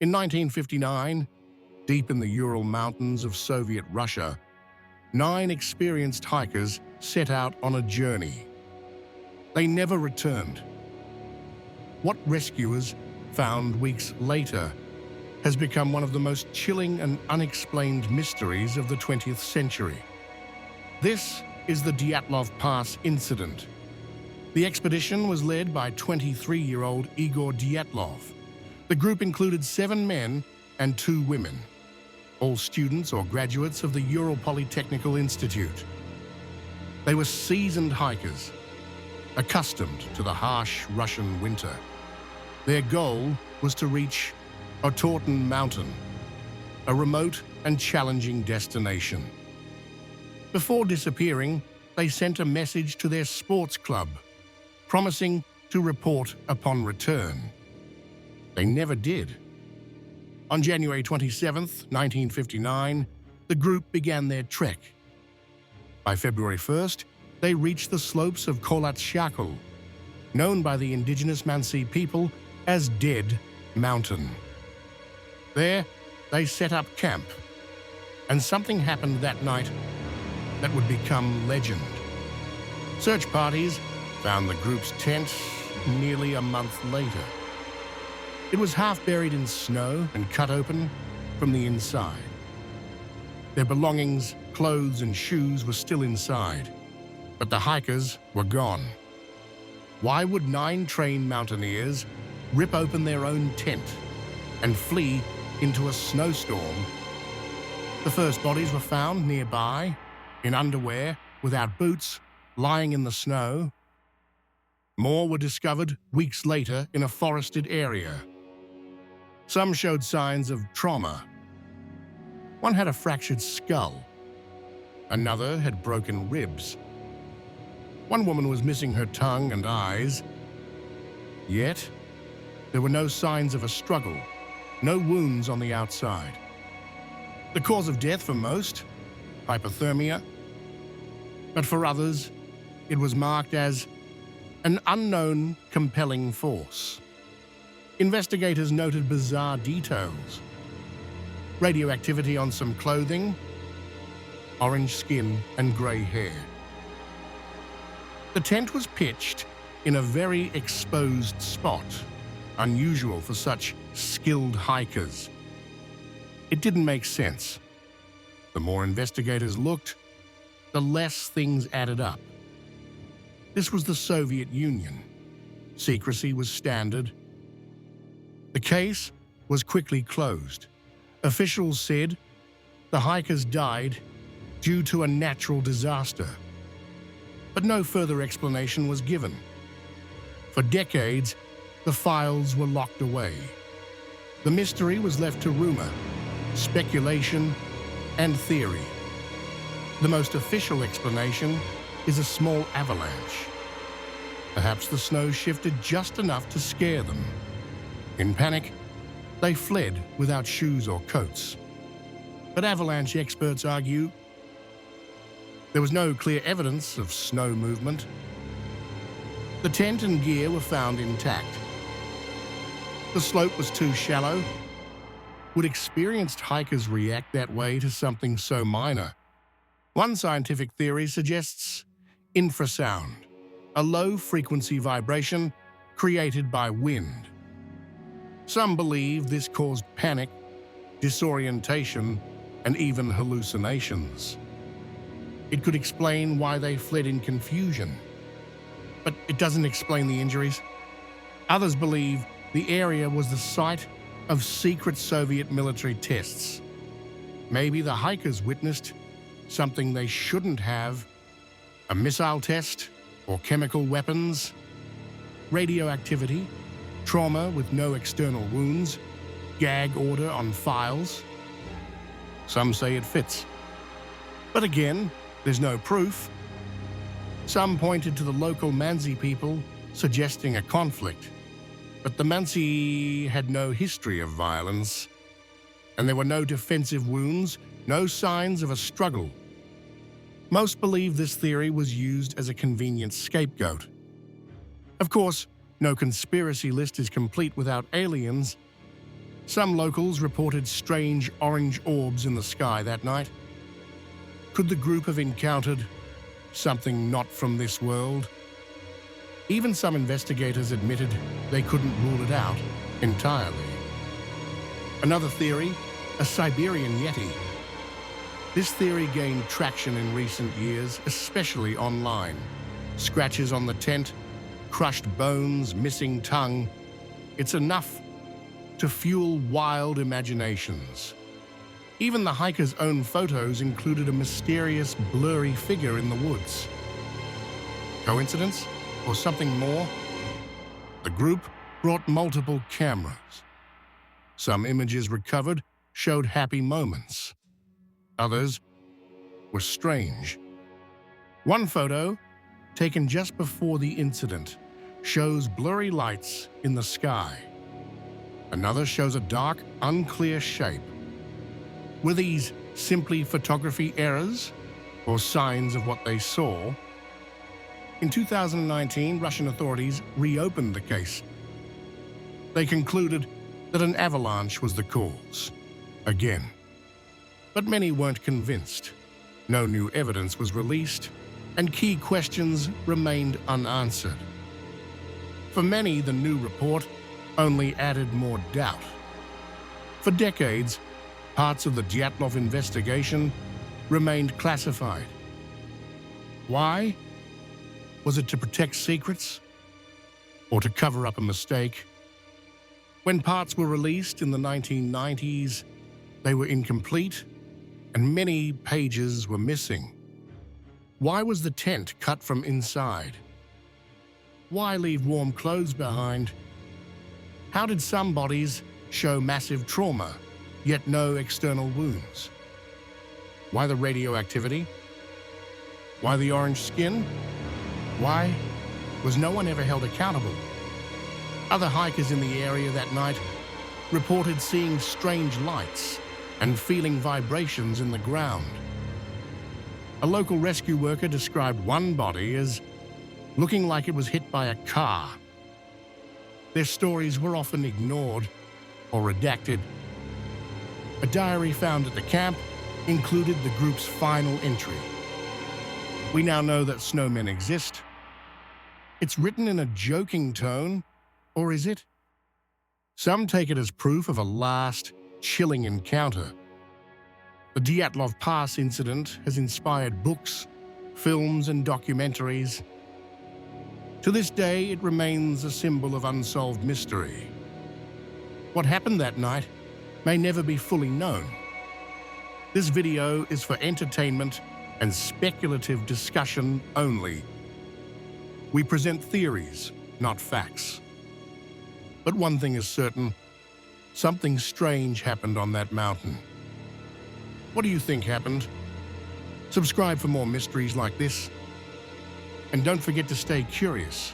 In 1959, deep in the Ural Mountains of Soviet Russia, 9 experienced hikers set out on a journey. They never returned. What rescuers found weeks later has become one of the most chilling and unexplained mysteries of the 20th century. This is the Dyatlov Pass Incident. The expedition was led by 23-year-old Igor Dyatlov. The group included 7 men and 2 women, all students or graduates of the Ural Polytechnical Institute. They were seasoned hikers, accustomed to the harsh Russian winter. Their goal was to reach Otorten Mountain, a remote and challenging destination. Before disappearing, they sent a message to their sports club, promising to report upon return. They never did. On January 27, 1959, the group began their trek. By February 1st, they reached the slopes of Kholat-Shakhl, known by the indigenous Mansi people as Dead Mountain. There, they set up camp, and something happened that night that would become legend. Search parties found the group's tent nearly a month later. It was half buried in snow and cut open from the inside. Their belongings, clothes and shoes were still inside, but the hikers were gone. Why would 9 trained mountaineers rip open their own tent and flee into a snowstorm? The first bodies were found nearby, in underwear, without boots, lying in the snow. More were discovered weeks later in a forested area. Some showed signs of trauma. One had a fractured skull. Another had broken ribs. One woman was missing her tongue and eyes. Yet, there were no signs of a struggle, no wounds on the outside. The cause of death for most, hypothermia, but for others, it was marked as an unknown compelling force. Investigators noted bizarre details: radioactivity on some clothing, orange skin and grey hair. The tent was pitched in a very exposed spot, unusual for such skilled hikers. It didn't make sense. The more investigators looked, the less things added up. This was the Soviet Union. Secrecy was standard. The case was quickly closed. Officials said the hikers died due to a natural disaster, but no further explanation was given. For decades, the files were locked away. The mystery was left to rumor, speculation, and theory. The most official explanation is a small avalanche. Perhaps the snow shifted just enough to scare them. In panic, they fled without shoes or coats. But avalanche experts argue there was no clear evidence of snow movement. The tent and gear were found intact. The slope was too shallow. Would experienced hikers react that way to something so minor? One scientific theory suggests infrasound, a low-frequency vibration created by wind. Some believe this caused panic, disorientation, and even hallucinations. It could explain why they fled in confusion, but it doesn't explain the injuries. Others believe the area was the site of secret Soviet military tests. Maybe the hikers witnessed something they shouldn't have: a missile test or chemical weapons, radioactivity, trauma with no external wounds, gag order on files. Some say it fits. But again, there's no proof. Some pointed to the local Mansi people, suggesting a conflict. But the Mansi had no history of violence, and there were no defensive wounds, no signs of a struggle. Most believe this theory was used as a convenient scapegoat. Of course, no conspiracy list is complete without aliens. Some locals reported strange orange orbs in the sky that night. Could the group have encountered something not from this world? Even some investigators admitted they couldn't rule it out entirely. Another theory, a Siberian Yeti. This theory gained traction in recent years, especially online. Scratches on the tent, crushed bones, missing tongue. It's enough to fuel wild imaginations. Even the hikers' own photos included a mysterious, blurry figure in the woods. Coincidence or something more? The group brought multiple cameras. Some images recovered showed happy moments. Others were strange. One photo, taken just before the incident, shows blurry lights in the sky. Another shows a dark, unclear shape. Were these simply photography errors or signs of what they saw? In 2019, Russian authorities reopened the case. They concluded that an avalanche was the cause, again. But many weren't convinced. No new evidence was released, and key questions remained unanswered. For many, the new report only added more doubt. For decades, parts of the Dyatlov investigation remained classified. Why? Was it to protect secrets? Or to cover up a mistake? When parts were released in the 1990s, they were incomplete and many pages were missing. Why was the tent cut from inside? Why leave warm clothes behind? How did some bodies show massive trauma, yet no external wounds? Why the radioactivity? Why the orange skin? Why was no one ever held accountable? Other hikers in the area that night reported seeing strange lights and feeling vibrations in the ground. A local rescue worker described one body as looking like it was hit by a car. Their stories were often ignored or redacted. A diary found at the camp included the group's final entry. We now know that snowmen exist. It's written in a joking tone, or is it? Some take it as proof of a last, chilling encounter. The Dyatlov Pass Incident has inspired books, films, and documentaries. To this day, it remains a symbol of unsolved mystery. What happened that night may never be fully known. This video is for entertainment and speculative discussion only. We present theories, not facts. But one thing is certain, something strange happened on that mountain. What do you think happened? Subscribe for more mysteries like this. And don't forget to stay curious.